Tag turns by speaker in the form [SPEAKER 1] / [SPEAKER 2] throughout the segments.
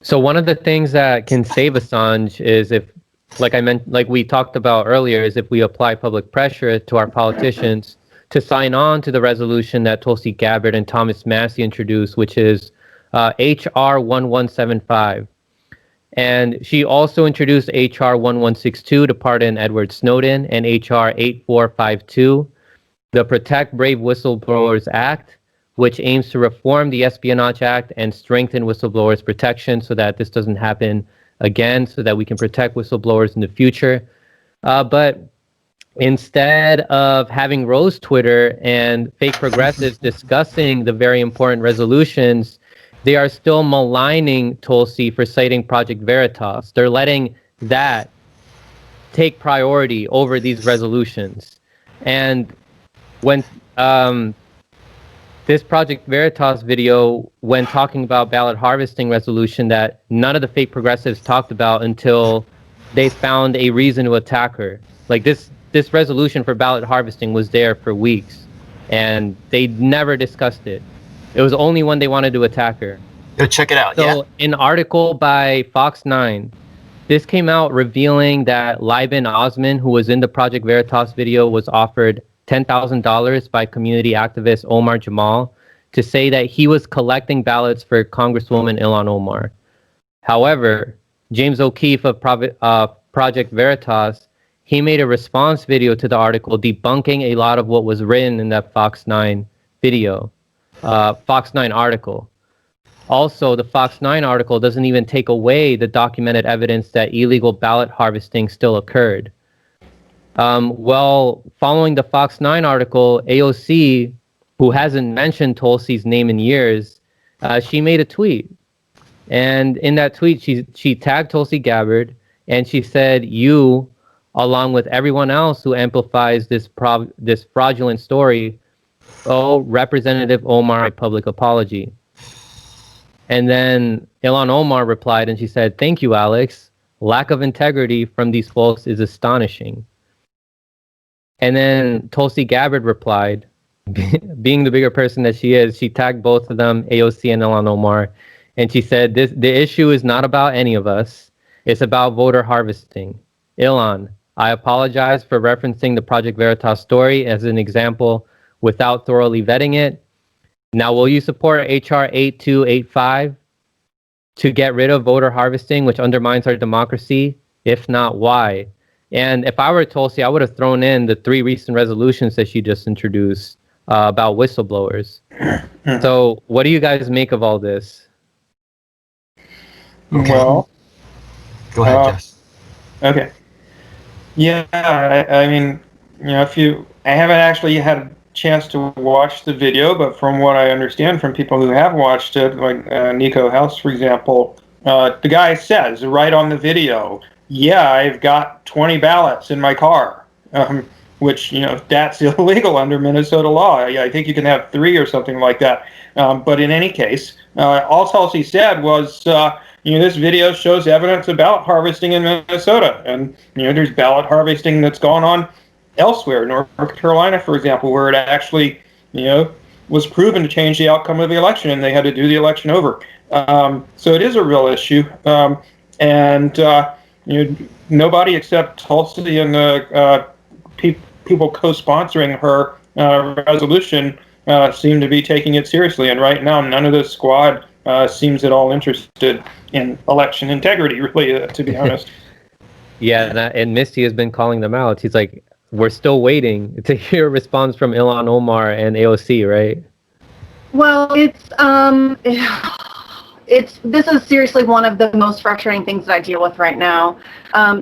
[SPEAKER 1] So one of the things that can save Assange is if, like we talked about earlier, is if we apply public pressure to our politicians to sign on to the resolution that Tulsi Gabbard and Thomas Massie introduced, which is HR 1175. And she also introduced HR 1162 to pardon Edward Snowden, and HR 8452, the Protect Brave Whistleblowers Act, which aims to reform the Espionage Act and strengthen whistleblowers' protection so that this doesn't happen again, so that we can protect whistleblowers in the future. But instead of having Rose Twitter and fake progressives discussing the very important resolutions, they are still maligning Tulsi for citing Project Veritas. They're letting that take priority over these resolutions. And when this Project Veritas video, when talking about ballot harvesting resolution that none of the fake progressives talked about until they found a reason to attack her. Like this resolution for ballot harvesting was there for weeks, and they never discussed it. It was only when they wanted to attack her.
[SPEAKER 2] Go check it out.
[SPEAKER 1] So an article by Fox 9, this came out revealing that Liban Osman, who was in the Project Veritas video, was offered $10,000 by community activist Omar Jamal to say that he was collecting ballots for Congresswoman Ilhan Omar. However, James O'Keefe of Project Veritas, he made a response video to the article debunking a lot of what was written in that Fox 9 video, Fox 9 article. Also, the Fox 9 article doesn't even take away the documented evidence that illegal ballot harvesting still occurred. Well, following the Fox 9 article, AOC, who hasn't mentioned Tulsi's name in years, she made a tweet. And in that tweet, she tagged Tulsi Gabbard, and she said, "You, along with everyone else who amplifies this fraudulent story, owe Representative Omar a public apology." And then Ilhan Omar replied, and she said, "Thank you, Alex. Lack of integrity from these folks is astonishing." And then Tulsi Gabbard replied, being the bigger person that she is, she tagged both of them, AOC and Ilhan Omar, and she said, the issue is not about any of us. It's about voter harvesting. Ilhan, I apologize for referencing the Project Veritas story as an example without thoroughly vetting it. Now, will you support HR 8285 to get rid of voter harvesting, which undermines our democracy? If not, why? And if I were Tulsi, I would have thrown in the 3 recent resolutions that she just introduced about whistleblowers. So what do you guys make of all this?
[SPEAKER 2] Okay.
[SPEAKER 3] Well,
[SPEAKER 2] go ahead, Jess.
[SPEAKER 3] Okay. Yeah, I mean, you know, I haven't actually had a chance to watch the video, but from what I understand from people who have watched it, like Nico House, for example, the guy says right on the video, "Yeah, I've got 20 ballots in my car," which, you know, that's illegal under Minnesota law. I think you can have 3 or something like that. But in any case, all Tulsi said was, you know, this video shows evidence of ballot harvesting in Minnesota. And, you know, there's ballot harvesting that's gone on elsewhere, North Carolina, for example, where it actually, you know, was proven to change the outcome of the election, and they had to do the election over. So it is a real issue. And you know, nobody except Tulsi and the people co-sponsoring her resolution seem to be taking it seriously. And right now, none of the squad seems at all interested in election integrity, really, to be honest.
[SPEAKER 1] Yeah, and Misty has been calling them out. He's like, we're still waiting to hear a response from Ilhan Omar and AOC, right?
[SPEAKER 4] Well, this is seriously one of the most frustrating things that I deal with right now.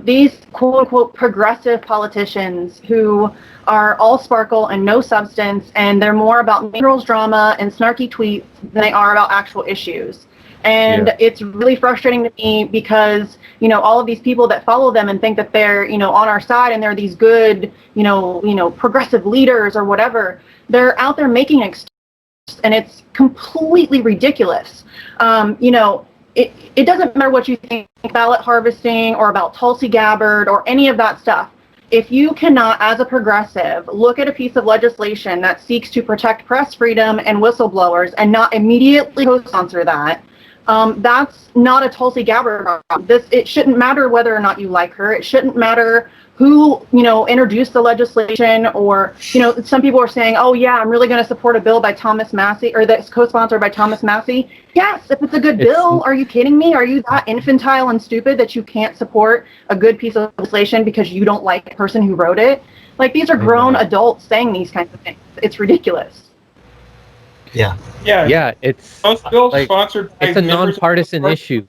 [SPEAKER 4] These quote-unquote progressive politicians who are all sparkle and no substance, and they're more about girls drama and snarky tweets than they are about actual issues. And It's really frustrating to me because, you know, all of these people that follow them and think that they're, you know, on our side and they're these good, you know, progressive leaders or whatever, they're out there making excuses, and it's completely ridiculous. You know, it doesn't matter what you think ballot harvesting or about Tulsi Gabbard or any of that stuff. If you cannot, as a progressive, look at a piece of legislation that seeks to protect press freedom and whistleblowers and not immediately co-sponsor that, That's not a Tulsi Gabbard problem. It shouldn't matter whether or not you like her. It shouldn't matter who, introduced the legislation, or, some people are saying, oh yeah, I'm really going to support a bill by Thomas Massey, or that's co-sponsored by Thomas Massey. Yes, if it's a good bill. Are you kidding me? Are you that infantile and stupid that you can't support a good piece of legislation because you don't like the person who wrote it? Like, these are grown adults saying these kinds of things. It's ridiculous.
[SPEAKER 2] Yeah.
[SPEAKER 1] It's
[SPEAKER 3] most bills sponsored by
[SPEAKER 1] it's a nonpartisan issue.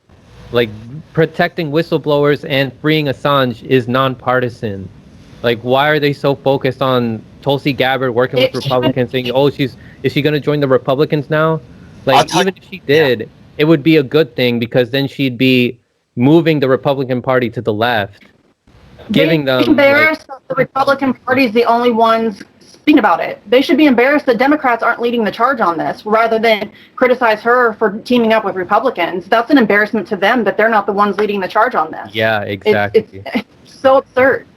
[SPEAKER 1] Like, protecting whistleblowers and freeing Assange is nonpartisan. Like, why are they so focused on Tulsi Gabbard working with Republicans, saying, "Oh, is she going to join the Republicans now?" Like, even if she did, it would be a good thing, because then she'd be moving the Republican Party to the left, giving them.
[SPEAKER 4] Embarrassed that the Republican Party is the only ones speaking about it. They should be embarrassed that Democrats aren't leading the charge on this, rather than criticize her for teaming up with Republicans. That's an embarrassment to them that they're not the ones leading the charge on this.
[SPEAKER 1] Yeah, exactly.
[SPEAKER 4] It's so absurd.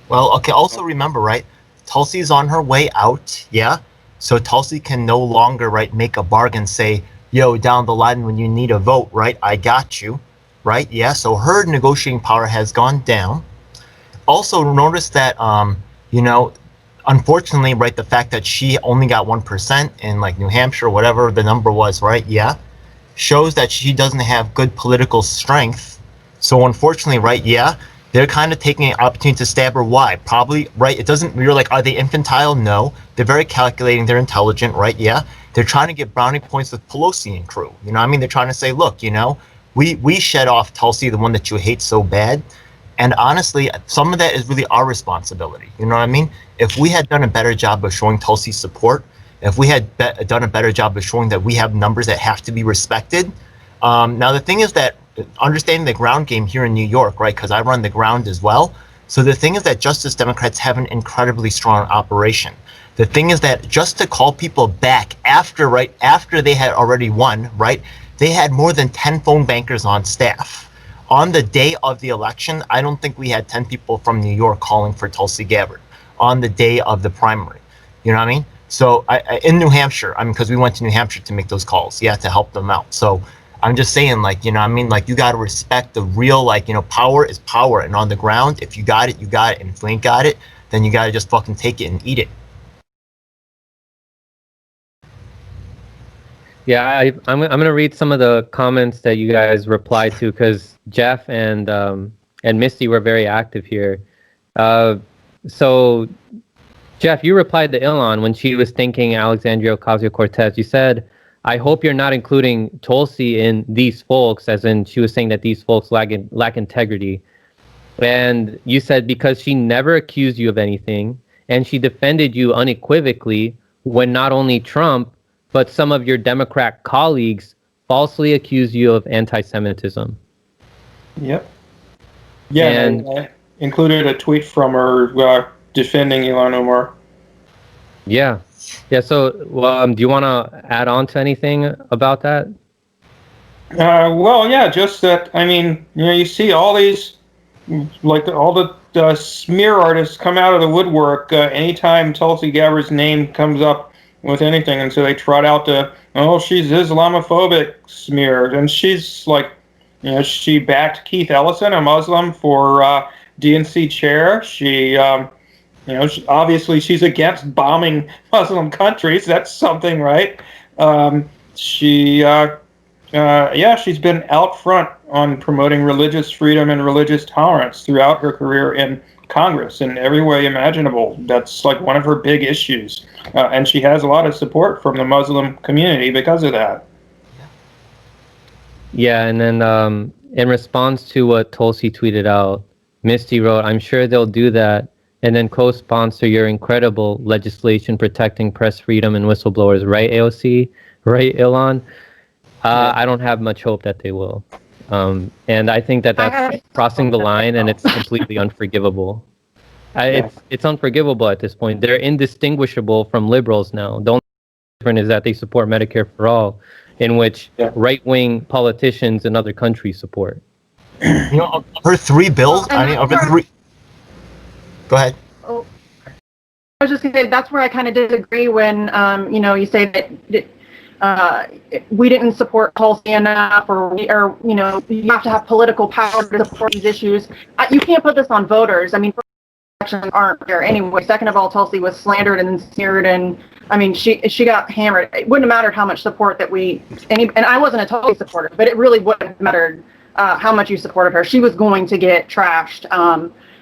[SPEAKER 2] Well, okay, also remember, right, Tulsi's on her way out, yeah? So Tulsi can no longer, right, make a bargain, say, yo, down the line when you need a vote, right, I got you, right? Yeah, so her negotiating power has gone down. Also, notice that, unfortunately, right, the fact that she only got 1% in, like, New Hampshire, whatever the number was, right, yeah, shows that she doesn't have good political strength. So, unfortunately, right, yeah, they're kind of taking an opportunity to stab her. Why? Probably, right, it doesn't, you're like, are they infantile? No. They're very calculating, they're intelligent, right, yeah. They're trying to get brownie points with Pelosi and crew. You know what I mean? They're trying to say, look, we shed off Tulsi, the one that you hate so bad. And honestly, some of that is really our responsibility. You know what I mean? If we had done a better job of showing Tulsi's support, if we had done a better job of showing that we have numbers that have to be respected. Now, the thing is that understanding the ground game here in New York, right, because I run the ground as well. So the thing is that Justice Democrats have an incredibly strong operation. The thing is that just to call people back after they had already won, right, they had more than 10 phone bankers on staff. On the day of the election, I don't think we had 10 people from New York calling for Tulsi Gabbard on the day of the primary. You know what I mean? So in New Hampshire, because we went to New Hampshire to make those calls, to help them out. So I'm just saying, like, you know what I mean? Like, you got to respect the real, power is power. And on the ground, if you got it, you got it. And if you ain't got it, then you got to just fucking take it and eat it.
[SPEAKER 1] Yeah, I'm gonna read some of the comments that you guys replied to, because Jeff and Misty were very active here. So, Jeff, you replied to Ilhan when she was thanking Alexandria Ocasio-Cortez. You said, "I hope you're not including Tulsi in these folks," as in she was saying that these folks lack integrity. And you said, because she never accused you of anything, and she defended you unequivocally when not only Trump, but some of your Democrat colleagues falsely accuse you of anti-Semitism.
[SPEAKER 3] Yep. Yeah, and I included a tweet from her defending Ilhan Omar.
[SPEAKER 1] Yeah. So, do you want to add on to anything about that?
[SPEAKER 3] Well, yeah, just that. I mean, you see all these, like all the smear artists come out of the woodwork anytime Tulsi Gabbard's name comes up with anything, and so they trot out she's Islamophobic smear, and she's like, she backed Keith Ellison, a Muslim, for DNC chair. She, obviously she's against bombing Muslim countries. That's something, right? She's been out front on promoting religious freedom and religious tolerance throughout her career in Congress in every way imaginable. That's like one of her big issues. And she has a lot of support from the Muslim community because of that.
[SPEAKER 1] Yeah, and then in response to what Tulsi tweeted out, Misty wrote, "I'm sure they'll do that and then co-sponsor your incredible legislation protecting press freedom and whistleblowers." Right, AOC? Right, Ilhan? I don't have much hope that they will. And I think that's crossing the line, and it's completely unforgivable. It's unforgivable at this point. They're indistinguishable from liberals now. The only difference is that they support Medicare for all, in which right-wing politicians in other countries support.
[SPEAKER 2] Her three bills, of her three... Go ahead.
[SPEAKER 4] Oh, I was just going to say, that's where I kind of disagree when, you say that we didn't support Tulsi enough, or you know, you have to have political power to support these issues. You can't put this on voters. I mean, elections aren't fair anyway. Second of all, Tulsi was slandered and smeared, and I mean, she got hammered. It wouldn't have mattered how much support that and I wasn't a Tulsi supporter, but it really wouldn't have mattered how much you supported her. She was going to get trashed.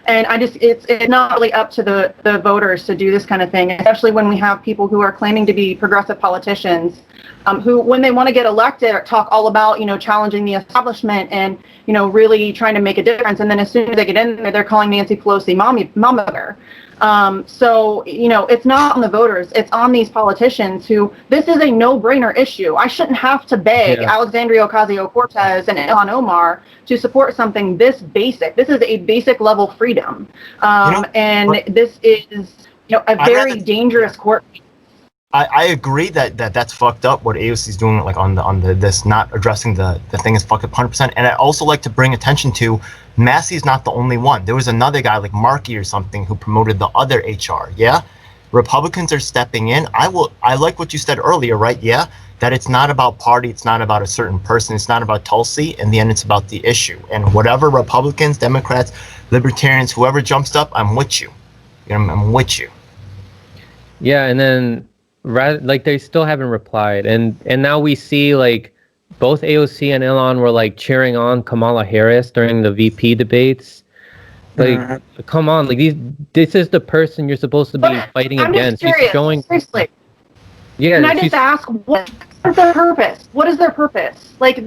[SPEAKER 4] And it's not really up to the voters to do this kind of thing, especially when we have people who are claiming to be progressive politicians, who, when they want to get elected, talk all about, you know, challenging the establishment and, you know, really trying to make a difference. And then as soon as they get in there, they're calling Nancy Pelosi mama bear. So, you know, it's not on the voters, it's on these politicians who, this is a no-brainer issue. I shouldn't have to beg Alexandria Ocasio-Cortez and Ilhan Omar to support something this basic. This is a basic level freedom. And this is, you know, a very dangerous court.
[SPEAKER 2] I agree that's fucked up what AOC is doing, like on the this not addressing the thing is fucked up 100%. And I also like to bring attention to Massey's not the only one. There was another guy like Markey or something who promoted the other HR. Yeah, Republicans are stepping in. I like what you said earlier, right? Yeah, that it's not about party, it's not about a certain person, it's not about Tulsi. In the end, it's about the issue. And whatever Republicans, Democrats, Libertarians, whoever jumps up, I'm with you. I'm with you.
[SPEAKER 1] Yeah, and then like they still haven't replied, and now we see like both AOC and Ilhan were like cheering on Kamala Harris during the VP debates. Like, come on, like this is the person you're supposed to be fighting against.
[SPEAKER 4] She's showing seriously.
[SPEAKER 1] Yeah,
[SPEAKER 4] and I just ask, what is their purpose? What is their purpose? Like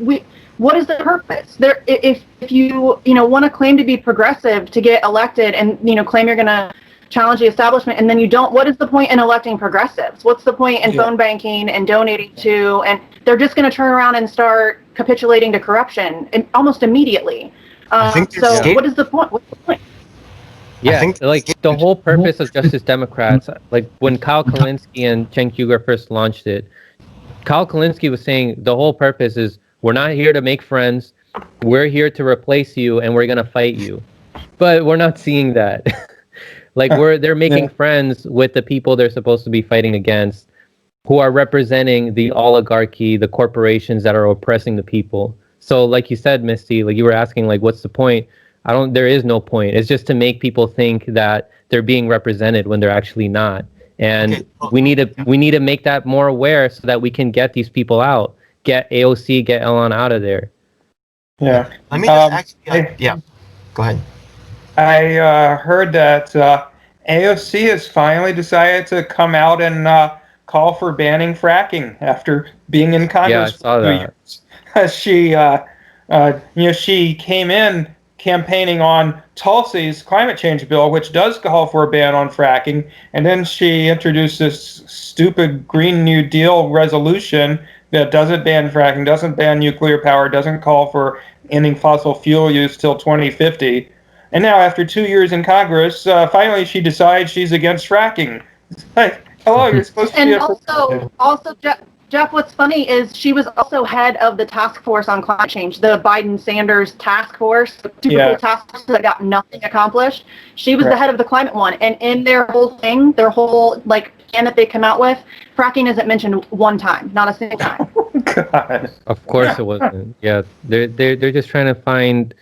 [SPEAKER 4] what is the purpose? There, if you want to claim to be progressive to get elected, and claim you're gonna challenge the establishment, and then you don't, what is the point in electing progressives? What's the point in phone banking and donating to, and they're just going to turn around and start capitulating to corruption almost immediately. So what is the point? What's the point?
[SPEAKER 1] Yeah, like the whole purpose of Justice Democrats, like when Kyle Kulinski and Cenk Uygur first launched it, Kyle Kulinski was saying the whole purpose is we're not here to make friends, we're here to replace you, and we're going to fight you. But we're not seeing that. Like they're making friends with the people they're supposed to be fighting against, who are representing the oligarchy, the corporations that are oppressing the people. So like you said, Misty, like you were asking, like, what's the point? There is no point. It's just to make people think that they're being represented when they're actually not. And we need to make that more aware so that we can get these people out, get AOC, get Ilhan out of there.
[SPEAKER 3] Yeah.
[SPEAKER 2] I mean, actually, go ahead.
[SPEAKER 3] I heard that AOC has finally decided to come out and call for banning fracking after being in Congress
[SPEAKER 1] for 2
[SPEAKER 3] years. She came in campaigning on Tulsi's climate change bill, which does call for a ban on fracking, and then she introduced this stupid Green New Deal resolution that doesn't ban fracking, doesn't ban nuclear power, doesn't call for ending fossil fuel use till 2050. And now, after 2 years in Congress, finally she decides she's against fracking. Like, hello, you're supposed to be
[SPEAKER 4] also, Jeff, what's funny is she was also head of the task force on climate change, the Biden-Sanders task force, the super task force that got nothing accomplished. She was the head of the climate one, and in their whole thing, their whole plan that they come out with, fracking isn't mentioned one time, not a single time.
[SPEAKER 3] God.
[SPEAKER 1] Of course it wasn't. Yeah, they're just trying to find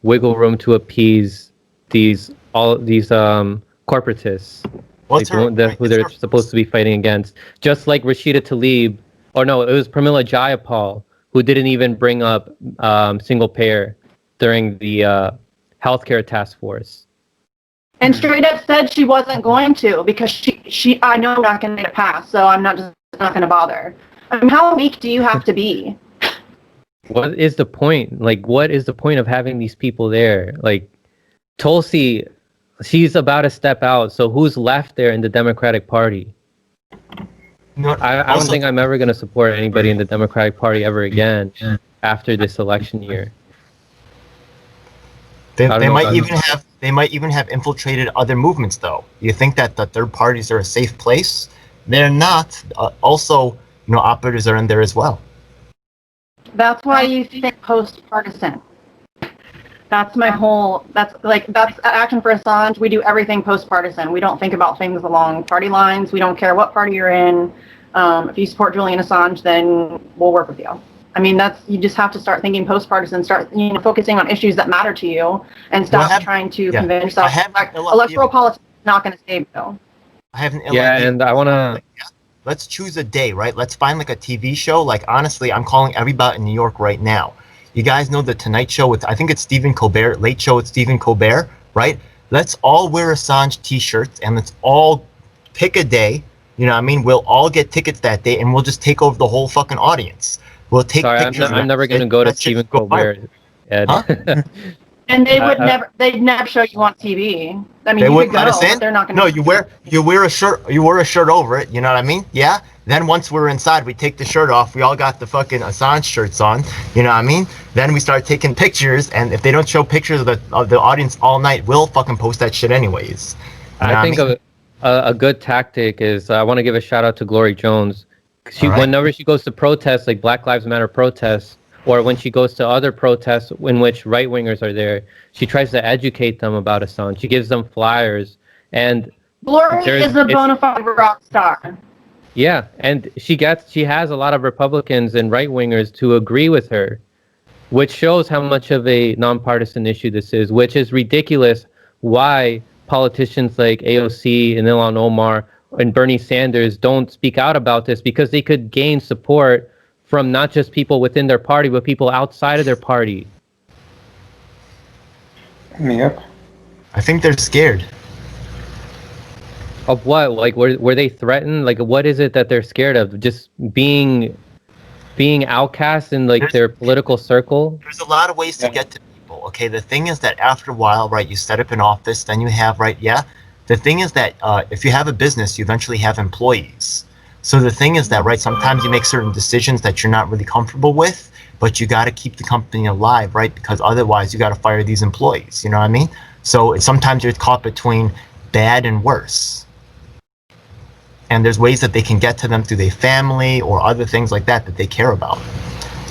[SPEAKER 1] wiggle room to appease all these corporatists, who they're supposed to be fighting against. Just like Rashida Tlaib, or no, it was Pramila Jayapal, who didn't even bring up single payer during the healthcare task force.
[SPEAKER 4] And straight up said she wasn't going to, because I know I'm not going to get a pass, so I'm not going to bother. I mean, how weak do you have to be?
[SPEAKER 1] What is the point? Like, what is the point of having these people there? Like, Tulsi, she's about to step out, so who's left there in the Democratic Party? I don't think I'm ever going to support anybody in the Democratic Party ever again after this election year.
[SPEAKER 2] They might even have infiltrated other movements, though. You think that the third parties are a safe place? They're not. Also, operators are in there as well.
[SPEAKER 4] That's why you think post-partisan. That's Action for Assange. We do everything post-partisan. We don't think about things along party lines. We don't care what party you're in. If you support Julian Assange, then we'll work with you. I mean, you just have to start thinking post-partisan, start focusing on issues that matter to you, and stop trying to convince yourself electoral politics is not going to save you.
[SPEAKER 2] I have an
[SPEAKER 1] and I want to...
[SPEAKER 2] Let's choose a day, right? Let's find like a TV show. Like, honestly, I'm calling everybody in New York right now. You guys know the Tonight Show with, I think it's Stephen Colbert, Late Show with Stephen Colbert, right? Let's all wear Assange t-shirts and let's all pick a day. You know what I mean? We'll all get tickets that day and we'll just take over the whole fucking audience. We'll take pictures.
[SPEAKER 1] I'm never going to go to Stephen Colbert, Ed.
[SPEAKER 2] Huh?
[SPEAKER 4] And they would they'd never show you on TV. I mean,
[SPEAKER 2] they
[SPEAKER 4] you
[SPEAKER 2] wouldn't
[SPEAKER 4] could
[SPEAKER 2] let us
[SPEAKER 4] go,
[SPEAKER 2] in?
[SPEAKER 4] but they're not going
[SPEAKER 2] No,
[SPEAKER 4] to.
[SPEAKER 2] you wear a shirt over it, you know what I mean? Yeah? Then once we're inside, we take the shirt off. We all got the fucking Assange shirts on, you know what I mean? Then we start taking pictures, and if they don't show pictures of the audience all night, we'll fucking post that shit anyways.
[SPEAKER 1] I think a good tactic is, I want to give a shout out to Glory Jones. Whenever she goes to protests, like Black Lives Matter protests, or when she goes to other protests in which right-wingers are there, she tries to educate them about Assange. She gives them flyers. And
[SPEAKER 4] Glory is a bona fide rock star.
[SPEAKER 1] Yeah, and she has a lot of Republicans and right-wingers to agree with her, which shows how much of a nonpartisan issue this is, which is ridiculous why politicians like AOC and Ilhan Omar and Bernie Sanders don't speak out about this, because they could gain support from not just people within their party, but people outside of their party.
[SPEAKER 3] Yep.
[SPEAKER 2] I think they're scared.
[SPEAKER 1] Of what? Like, were they threatened? Like, what is it that they're scared of? Just being outcast in like their political circle?
[SPEAKER 2] There's a lot of ways to get to people. Okay, the thing is that after a while, right, you set up an office, then you have, right, the thing is that if you have a business, you eventually have employees. So the thing is that, right, sometimes you make certain decisions that you're not really comfortable with, but you got to keep the company alive, right? Because otherwise you got to fire these employees, you know what I mean? So sometimes you're caught between bad and worse. And there's ways that they can get to them through their family or other things like that they care about.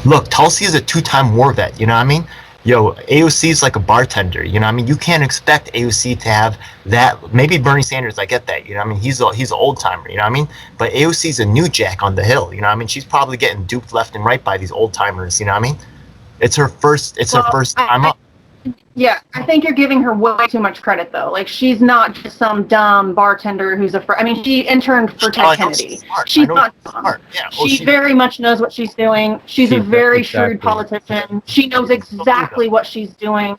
[SPEAKER 2] Look, Tulsi is a 2-time war vet, you know what I mean? Yo, AOC is like a bartender, you know what I mean? You can't expect AOC to have that. Maybe Bernie Sanders, I get that, you know what I mean? He's an old-timer, you know what I mean? But AOC's a new Jack on the hill, you know what I mean? She's probably getting duped left and right by these old-timers, you know what I mean? It's her first time up.
[SPEAKER 4] Yeah, I think you're giving her way too much credit, though. Like, she's not just some dumb bartender who's I mean, she interned for Ted Kennedy. She's not dumb. Yeah. She very much knows what she's doing. She's a very shrewd politician. She knows exactly what she's doing.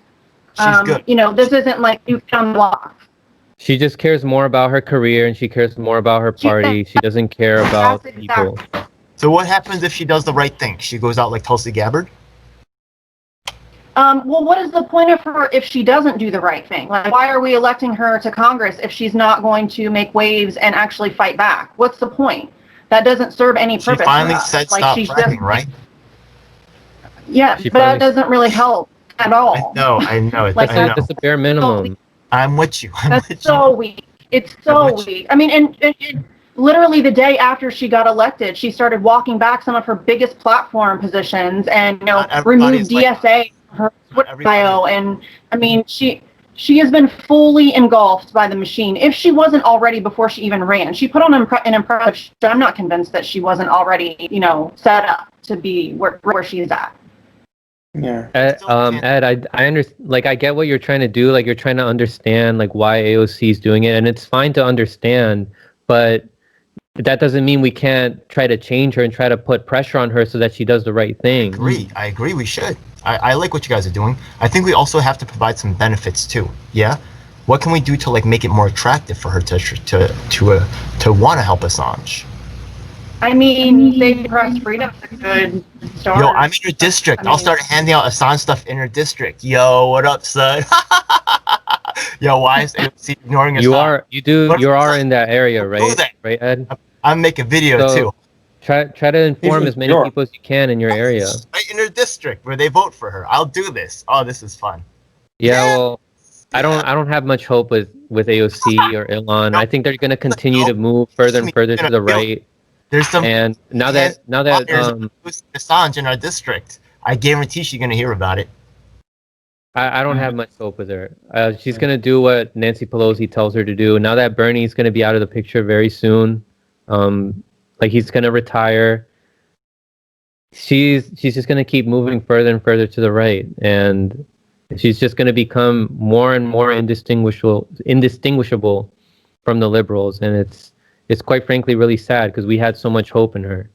[SPEAKER 2] She's good.
[SPEAKER 4] You know, this isn't like you on the block.
[SPEAKER 1] She just cares more about her career, and she cares more about her party. She doesn't care about people.
[SPEAKER 2] So what happens if she does the right thing? She goes out like Tulsi Gabbard?
[SPEAKER 4] Well, what is the point of her if she doesn't do the right thing? Like, why are we electing her to Congress if she's not going to make waves and actually fight back? What's the point? That doesn't serve any purpose.
[SPEAKER 2] She finally said stop fracking, right?
[SPEAKER 4] Yeah, but that doesn't really help at all.
[SPEAKER 2] I know.
[SPEAKER 4] Like,
[SPEAKER 1] that's the bare minimum.
[SPEAKER 2] I'm with you.
[SPEAKER 4] That's so weak. It's so weak. I mean, and literally the day after she got elected, she started walking back some of her biggest platform positions and, removed DSA from her Twitter bio. And I mean, she has been fully engulfed by the machine. If she wasn't already before she even ran, she put on an impressive show. I'm not convinced that she wasn't already, set up to be where she's at.
[SPEAKER 3] Yeah.
[SPEAKER 1] Ed, I understand. Like, I get what you're trying to do. Like, you're trying to understand like why AOC is doing it, and it's fine to understand, but that doesn't mean we can't try to change her and try to put pressure on her so that she does the right thing.
[SPEAKER 2] I agree. We should. I like what you guys are doing. I think we also have to provide some benefits too. Yeah. What can we do to like make it more attractive for her to want to help Assange?
[SPEAKER 4] I mean, Save Press Freedom's a good start.
[SPEAKER 2] Yo, I'm in your district. I'll start handing out Assange stuff in your district. Yo, what up, son? Yo, why is AOC ignoring Assange?
[SPEAKER 1] You are in that area, right? Right, Ed?
[SPEAKER 2] I'll make a video too.
[SPEAKER 1] Try to inform as many people as you can in your area.
[SPEAKER 2] Right in her district where they vote for her. I'll do this. Oh, this is fun.
[SPEAKER 1] Yeah, well, I don't have much hope with AOC or Ilhan. I think they're going to continue to move further and further to the right.
[SPEAKER 2] There's some,
[SPEAKER 1] and now that
[SPEAKER 2] Assange in our district, I guarantee she's gonna hear about it.
[SPEAKER 1] I don't have much hope with her. She's gonna do what Nancy Pelosi tells her to do. Now that Bernie's gonna be out of the picture very soon, Like he's gonna retire. She's just gonna keep moving further and further to the right, and she's just gonna become more and more indistinguishable from the liberals, and it's quite frankly really sad because we had so much hope in her.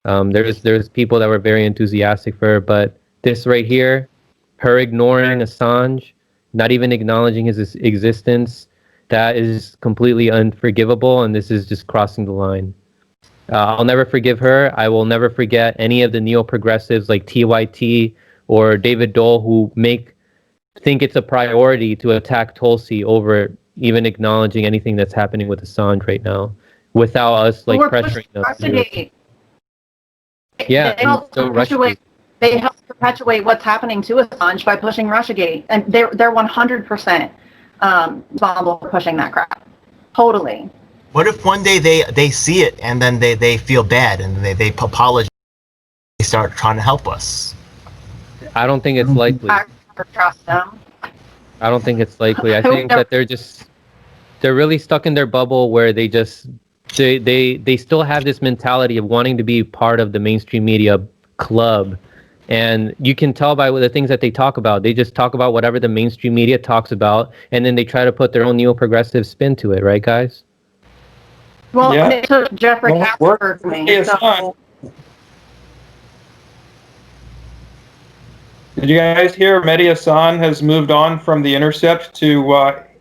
[SPEAKER 1] There's people that were very enthusiastic for her, but this right here, her ignoring Assange, not even acknowledging his existence, that is completely unforgivable, and this is just crossing the line. I'll never forgive her. I will never forget any of the neo-progressives like TYT or David Dole who think it's a priority to attack Tulsi over even acknowledging anything that's happening with Assange right now, without us like pressuring them. Yeah,
[SPEAKER 4] they help perpetuate what's happening to Assange by pushing Russiagate, and they're 100% responsible for pushing that crap. Totally.
[SPEAKER 2] What if one day they see it and then they feel bad and they apologize, they start trying to help us?
[SPEAKER 1] I don't think it's likely.
[SPEAKER 4] I never trust them.
[SPEAKER 1] I don't think it's likely. I think that they're really stuck in their bubble where they still have this mentality of wanting to be part of the mainstream media club. And you can tell by the things that they talk about. They just talk about whatever the mainstream media talks about, and then they try to put their own neo-progressive spin to it, right, guys?
[SPEAKER 4] Well, yeah. They took Jeffrey Casper for me. So.
[SPEAKER 3] Did you guys hear Mehdi Hassan has moved on from The Intercept to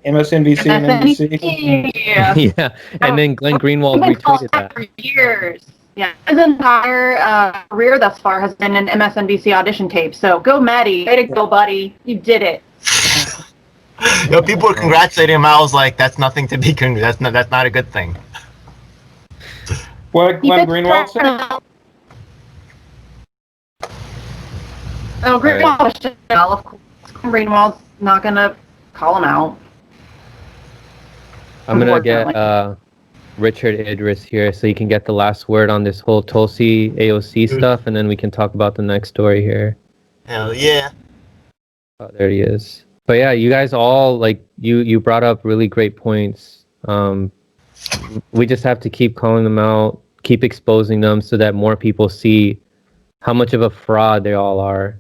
[SPEAKER 3] MSNBC and NBC?
[SPEAKER 1] Yeah, and then Glenn Greenwald retweeted that.
[SPEAKER 4] For years. Yeah, his entire career thus far has been an MSNBC audition tape. So go, Maddie. Way to go, buddy. You did it.
[SPEAKER 2] People were congratulating him. I was like, that's nothing to be that's not a good thing.
[SPEAKER 3] What Glenn Greenwald said?
[SPEAKER 4] Oh, Greenwald, of course. Greenwald's not going to call him out.
[SPEAKER 1] I'm going to get Richard Idris here so you can get the last word on this whole Tulsi AOC stuff, and then we can talk about the next story here.
[SPEAKER 2] Hell yeah.
[SPEAKER 1] Oh, there he is. But yeah, you guys all, like, you brought up really great points. We just have to keep calling them out, keep exposing them so that more people see how much of a fraud they all are.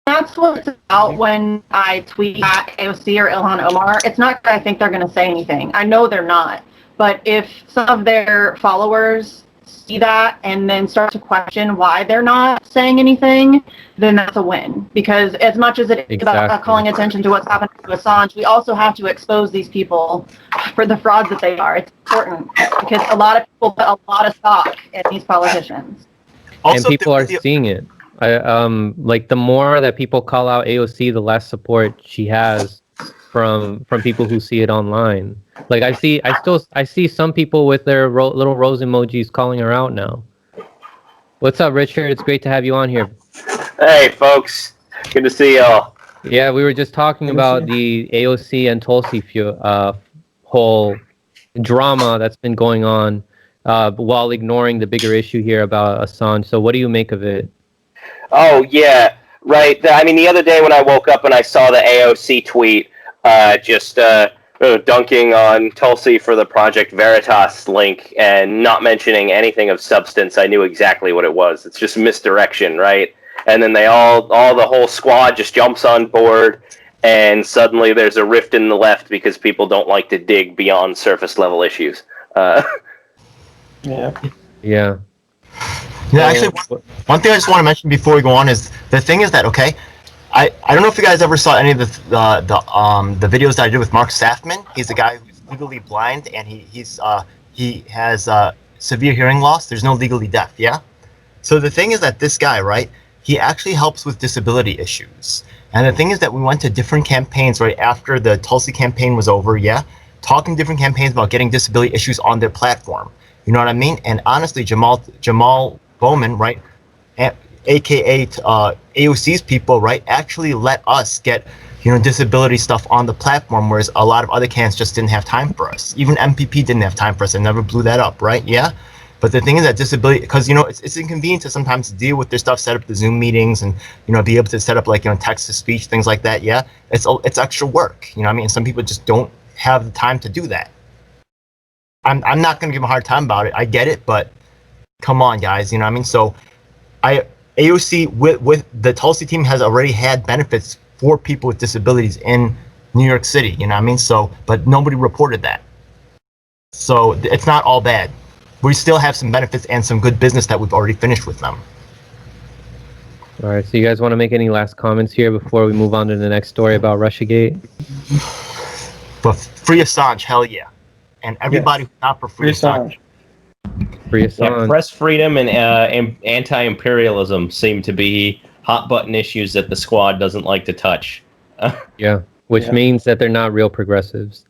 [SPEAKER 4] That's what it's about when I tweet at AOC or Ilhan Omar. It's not that I think they're going to say anything. I know they're not. But if some of their followers see that and then start to question why they're not saying anything, then that's a win. Because as much as it is about calling attention to what's happening to Assange, we also have to expose these people for the frauds that they are. It's important because a lot of people put a lot of stock in these politicians.
[SPEAKER 1] And people are seeing it. Like the more that people call out AOC, the less support she has from people who see it online. Like I see some people with their little rose emojis calling her out now. What's up, Richard? It's great to have you on here.
[SPEAKER 5] Hey, folks. Good to see y'all.
[SPEAKER 1] Yeah, we were just talking about the AOC and Tulsi whole drama that's been going on while ignoring the bigger issue here about Assange. So what do you make of it?
[SPEAKER 5] Oh, yeah, right. I mean, the other day when I woke up and I saw the AOC tweet dunking on Tulsi for the Project Veritas link and not mentioning anything of substance, I knew exactly what it was. It's just misdirection, right? And then the whole squad just jumps on board, and suddenly there's a rift in the left because people don't like to dig beyond surface level issues.
[SPEAKER 3] Yeah.
[SPEAKER 2] Yeah, actually, one thing I just want to mention before we go on is the thing is that, okay, I don't know if you guys ever saw any of the videos that I did with Mark Saffman. He's a guy who's legally blind and he has severe hearing loss. There's no legally deaf, yeah? So the thing is that this guy, right, he actually helps with disability issues. And the thing is that we went to different campaigns right after the Tulsi campaign was over, yeah? Talking different campaigns about getting disability issues on their platform. You know what I mean? And honestly, Jamal Bowman, right, aka AOC's people, right, actually let us get, disability stuff on the platform, whereas a lot of other cans just didn't have time for us. Even MPP didn't have time for us and never blew that up, right? Yeah. But the thing is that disability, because it's inconvenient to sometimes deal with their stuff, set up the Zoom meetings, and be able to set up like text to speech, things like that. Yeah, it's extra work. I mean, and some people just don't have the time to do that. I'm not gonna give him a hard time about it. I get it, but come on, guys. You know what I mean? So, AOC with the Tulsi team has already had benefits for people with disabilities in New York City. You know what I mean? So, but nobody reported that. So it's not all bad. We still have some benefits and some good business that we've already finished with them.
[SPEAKER 1] All right, so you guys want to make any last comments here before we move on to the next story about Russiagate?
[SPEAKER 2] But free Assange, hell yeah. And everybody who's not for free Assange.
[SPEAKER 1] Free Assange.
[SPEAKER 6] Yeah, press freedom and anti-imperialism seem to be hot-button issues that the squad doesn't like to touch.
[SPEAKER 1] Yeah, which means that they're not real progressives.